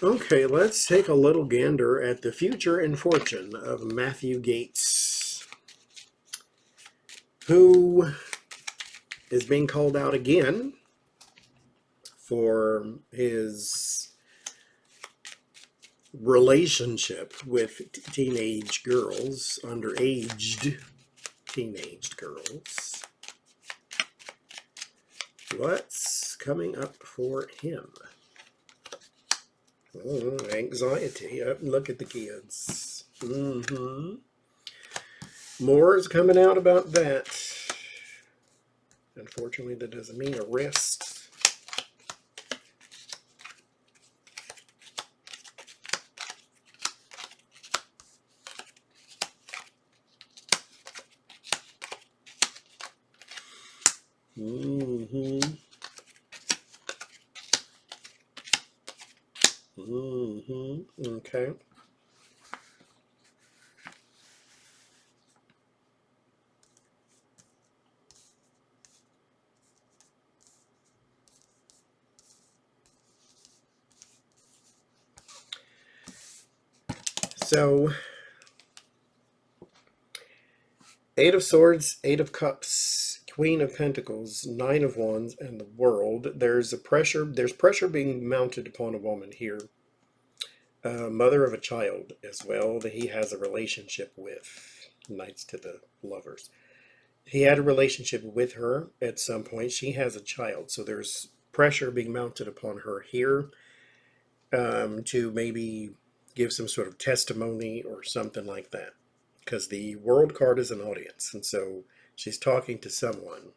Okay, let's take a little gander at the future and fortune of Matthew Gaetz, who is being called out again for his relationship with teenage girls, underaged teenage girls. What's coming up for him? Oh, anxiety. Oh, look at the kids. More is coming out about that. Unfortunately, that doesn't mean arrest. Mm-hmm. Mm-hmm. Okay. So, Eight of Swords, Eight of Cups, Queen of Pentacles, Nine of Wands, and the World. There's pressure being mounted upon a woman here. Mother of a child as well that he has a relationship with. Knights to the Lovers. He had a relationship with her at some point. She has a child, so there's pressure being mounted upon her here to maybe give some sort of testimony or something like that. Because the World card is an audience, and so she's talking to someone,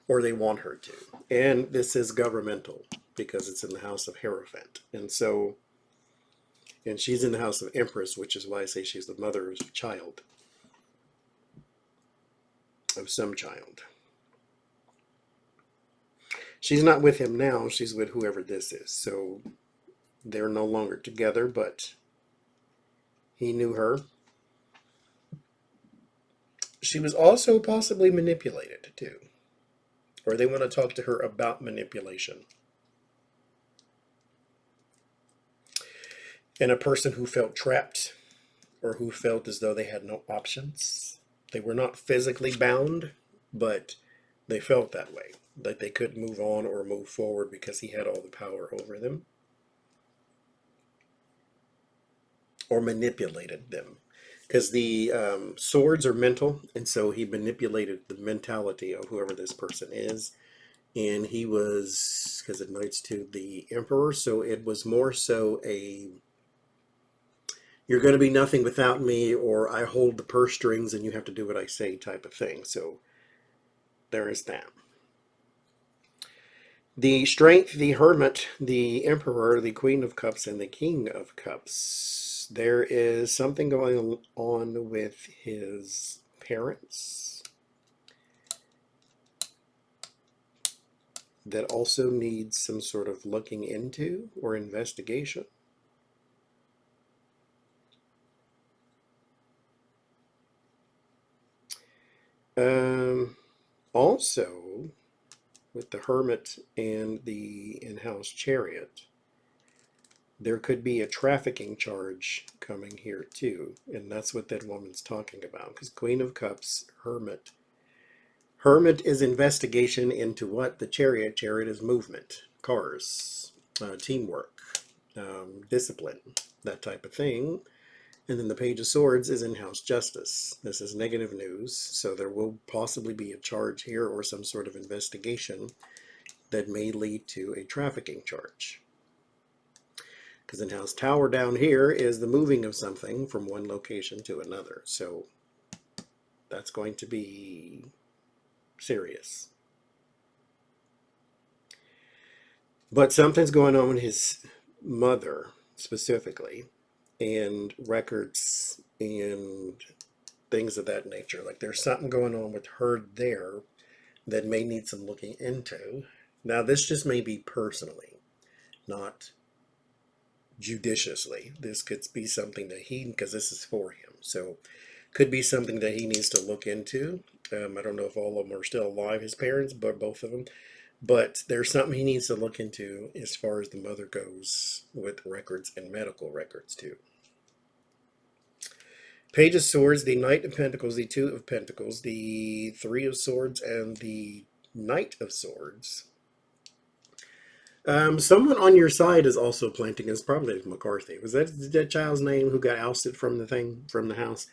or they want her to. And this is governmental because it's in the house of Hierophant. And she's in the house of Empress, which is why I say she's the mother of a child, of some child. She's not with him now, she's with whoever this is. So they're no longer together, but he knew her. She was also possibly manipulated too. Or they want to talk to her about manipulation. And a person who felt trapped or who felt as though they had no options. They were not physically bound, but they felt that way, that they couldn't move on or move forward because he had all the power over them or manipulated them. Because the swords are mental, and so he manipulated the mentality of whoever this person is. And he was, because it knights to the emperor, so it was more so a you're going to be nothing without me, or I hold the purse strings and you have to do what I say type of thing. So there is that. The Strength, the Hermit, the Emperor, the Queen of Cups, and the King of Cups. There is something going on with his parents that also needs some sort of looking into or investigation. Also, with the Hermit and the in-house Chariot, there could be a trafficking charge coming here too, and that's what that woman's talking about. Because Queen of Cups, Hermit. Hermit is investigation into what the Chariot. Chariot is movement, cars, teamwork, discipline, that type of thing. And then the Page of Swords is in-house justice. This is negative news, so there will possibly be a charge here or some sort of investigation that may lead to a trafficking charge. Because in-house Tower down here is the moving of something from one location to another. So that's going to be serious. But something's going on with his mother specifically, and records and things of that nature. Like there's something going on with her there that may need some looking into. Now, this just may be personally, not judiciously. This could be something that because this is for him. So, could be something that he needs to look into. I don't know if all of them are still alive, his parents, but both of them. But there's something he needs to look into as far as the mother goes with records and medical records too. Page of Swords, the Knight of Pentacles, the Two of Pentacles, the Three of Swords, and the Knight of Swords. Someone on your side is also planting. It's probably McCarthy. Was that child's name who got ousted from the house?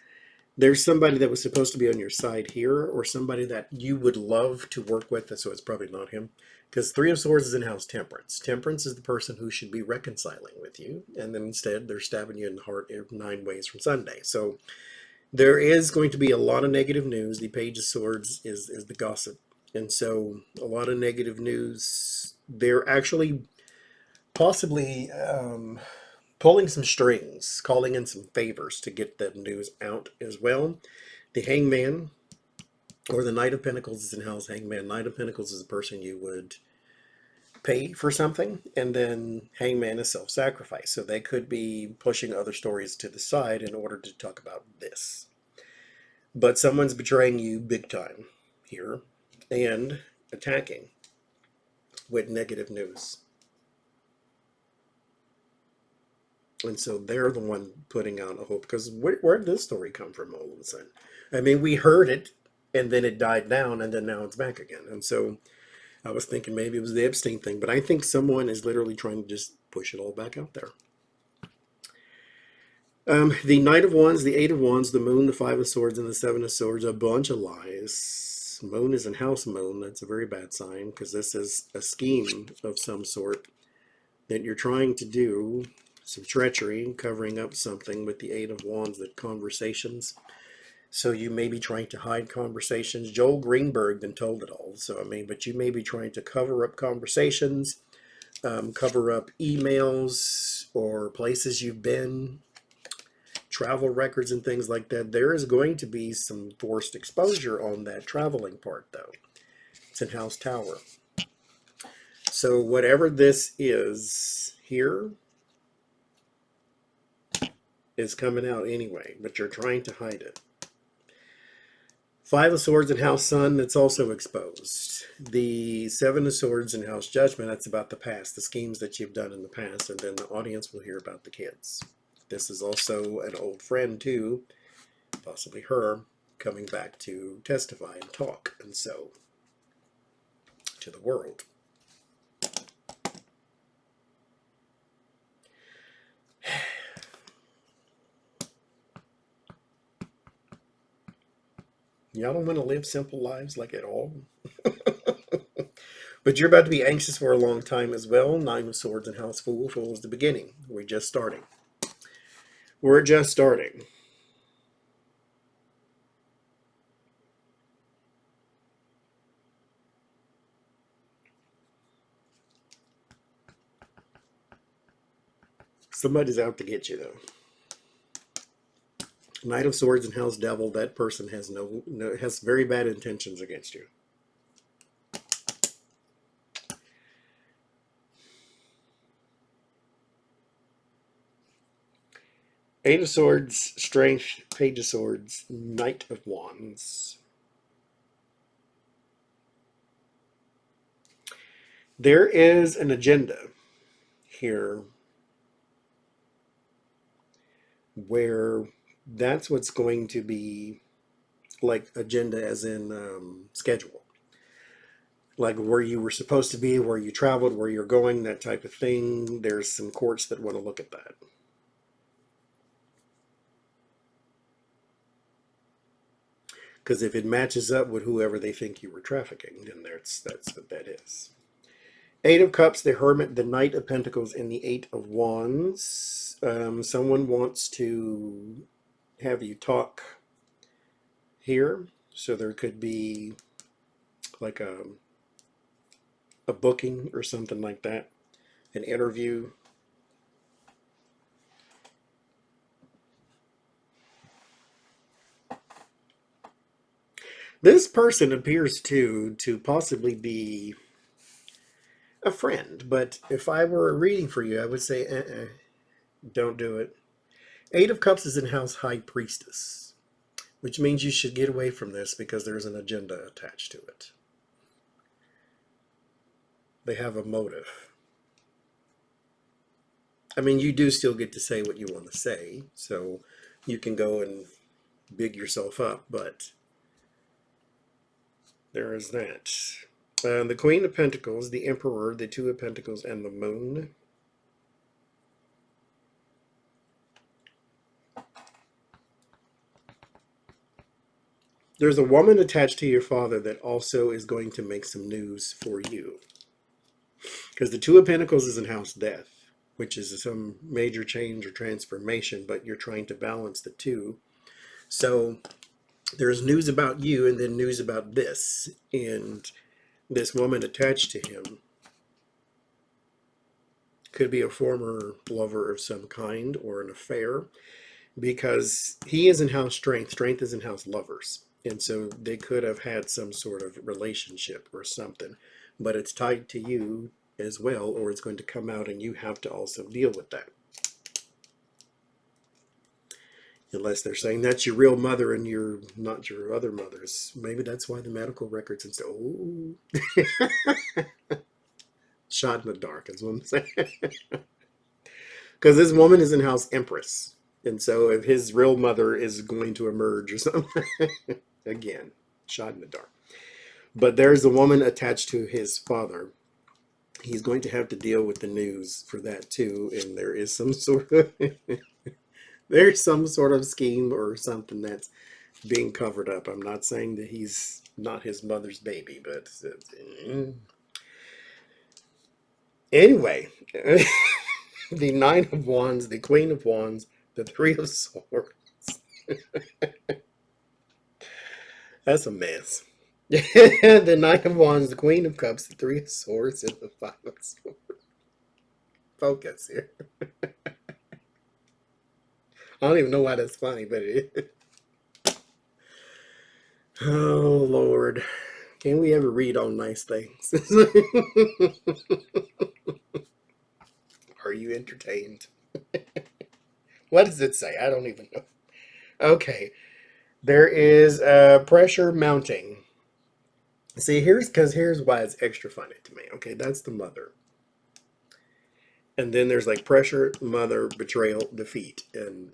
There's somebody that was supposed to be on your side here, or somebody that you would love to work with, so it's probably not him. Because Three of Swords is in-house Temperance. Temperance is the person who should be reconciling with you, and then instead they're stabbing you in the heart 9 ways from Sunday. So there is going to be a lot of negative news. The Page of Swords is the gossip. And so a lot of negative news. They're actually possibly pulling some strings, calling in some favors to get that news out as well. The Hangman, or the Knight of Pentacles, is in house Hangman. Knight of Pentacles is a person you would pay for something, and then Hangman is self-sacrifice. So they could be pushing other stories to the side in order to talk about this. But someone's betraying you big time here and attacking with negative news. And so they're the one putting out a hope, because where did this story come from all of a sudden? I mean, we heard it, and then it died down, and then now it's back again. And so I was thinking maybe it was the Epstein thing, but I think someone is literally trying to just push it all back out there. The Knight of Wands, the Eight of Wands, the Moon, the Five of Swords, and the Seven of Swords, a bunch of lies. Moon is in house Moon. That's a very bad sign, because this is a scheme of some sort that you're trying to do. Some treachery, covering up something with the Eight of Wands, that conversations. So you may be trying to hide conversations. Joel Greenberg then told it all. So, I mean, but you may be trying to cover up conversations, cover up emails or places you've been, travel records and things like that. There is going to be some forced exposure on that traveling part, though. It's in House Tower. So whatever this is here is coming out anyway, but you're trying to hide it. Five of Swords in House Sun, that's also exposed. The Seven of Swords in House Judgment, that's about the past, the schemes that you've done in the past, and then the audience will hear about the kids. This is also an old friend too, possibly her, coming back to testify and talk, and so, to the world. Y'all don't want to live simple lives like at all. But you're about to be anxious for a long time as well. Nine of Swords and House Fool. Fool is the beginning. We're just starting. We're just starting. Somebody's out to get you, though. Knight of Swords and House Devil. That person has has very bad intentions against you. Eight of Swords, Strength, Page of Swords, Knight of Wands. There is an agenda here where that's what's going to be, like agenda as in schedule. Like where you were supposed to be, where you traveled, where you're going, that type of thing. There's some courts that want to look at that. Because if it matches up with whoever they think you were trafficking, then that's what that is. Eight of Cups, the Hermit, the Knight of Pentacles, and the Eight of Wands. Someone wants to have you talk here. So there could be like a booking or something like that. An interview. This person appears to possibly be a friend, but if I were reading for you, I would say, don't do it. Eight of Cups is in House High Priestess, which means you should get away from this because there's an agenda attached to it. They have a motive. I mean, you do still get to say what you want to say, so you can go and big yourself up, but there is that. The Queen of Pentacles, the Emperor, the Two of Pentacles, and the Moon. There's a woman attached to your father that also is going to make some news for you. Because the Two of Pentacles is in House Death, which is some major change or transformation, but you're trying to balance the two. So there's news about you and then news about this. And this woman attached to him could be a former lover of some kind or an affair, because he is in House Strength. Strength is in House Lovers. And so they could have had some sort of relationship or something, but it's tied to you as well, or it's going to come out and you have to also deal with that. Unless they're saying that's your real mother and you're not your other mother's. Maybe that's why the medical records and stuff. Oh, shot in the dark is what I'm saying. Because this woman is in House Empress. And so if his real mother is going to emerge or something, again, shot in the dark. But there's a woman attached to his father. He's going to have to deal with the news for that too. And there is some sort of there's some sort of scheme or something that's being covered up. I'm not saying that he's not his mother's baby, but anyway, the Nine of Wands, the Queen of Wands, the Three of Swords. That's a mess. The Knight of Wands, the Queen of Cups, the Three of Swords, and the Five of Swords. Focus here. I don't even know why that's funny, but it is. Oh, Lord. Can we ever read all nice things? Are you entertained? What does it say? I don't even know. Okay. There is pressure mounting. See, here's why it's extra funny to me. Okay, that's the mother. And then there's like pressure, mother, betrayal, defeat. And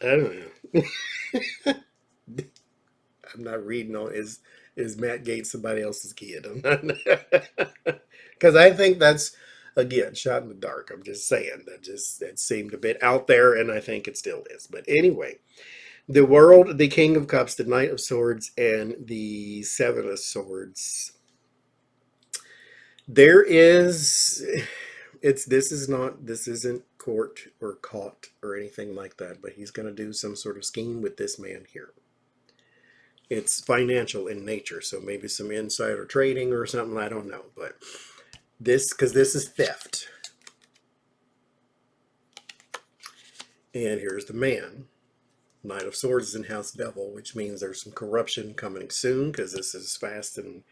I don't know. I'm not reading on is Matt Gaetz somebody else's kid? I'm not, because I think that's again shot in the dark. I'm just saying that seemed a bit out there, and I think it still is. But anyway, the World, the King of Cups, the Knight of Swords, and the Seven of Swords. There is this isn't court or caught or anything like that, but he's going to do some sort of scheme with this man here. It's financial in nature, so maybe some insider trading or something, I don't know, but because this is theft. And here's the man. Knight of Swords is in House Devil, which means there's some corruption coming soon, because this is fast and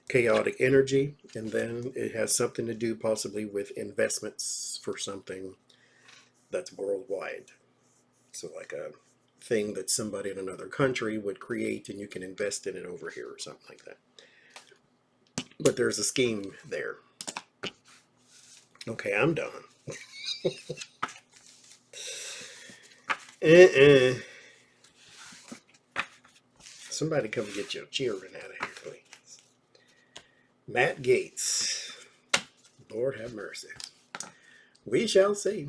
chaotic energy. And then it has something to do possibly with investments for something that's worldwide. So like a thing that somebody in another country would create and you can invest in it over here or something like that. But there's a scheme there. Okay, I'm done. Somebody come get your children out of here, please. Matt Gaetz. Lord have mercy. We shall see.